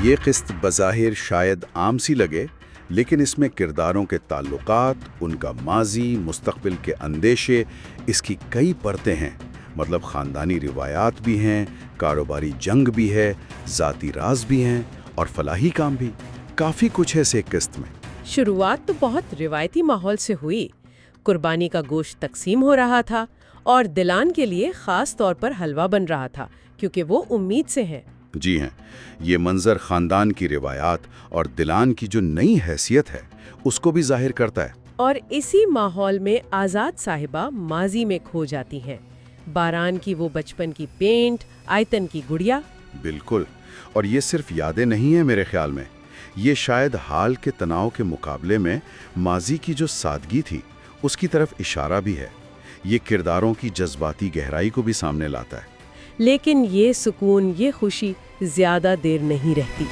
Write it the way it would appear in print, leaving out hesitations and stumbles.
یہ قسط بظاہر شاید عام سی لگے، لیکن اس میں کرداروں کے تعلقات، ان کا ماضی، مستقبل کے اندیشے، اس کی کئی پرتیں ہیں۔ مطلب خاندانی روایات بھی ہیں، کاروباری جنگ بھی ہے، ذاتی راز بھی ہیں اور فلاحی کام بھی۔ کافی کچھ ہے اس ایک قسط میں۔ شروعات تو بہت روایتی ماحول سے ہوئی۔ قربانی کا گوشت تقسیم ہو رہا تھا اور دلان کے لیے خاص طور پر حلوہ بن رہا تھا کیونکہ وہ امید سے ہیں۔ جی ہیں، یہ منظر خاندان کی روایات اور دلان کی جو نئی حیثیت ہے اس کو بھی ظاہر کرتا ہے۔ اور اسی ماحول میں آزاد صاحبہ ماضی میں کھو جاتی ہیں۔ باران کی وہ بچپن کی پینٹ، آیتن کی گڑیا۔ بالکل، اور یہ صرف یادیں نہیں ہیں میرے خیال میں، یہ شاید حال کے تناؤ کے مقابلے میں ماضی کی جو سادگی تھی اس کی طرف اشارہ بھی ہے۔ یہ کرداروں کی جذباتی گہرائی کو بھی سامنے لاتا ہے۔ لیکن یہ سکون، یہ خوشی زیادہ دیر نہیں رہتی۔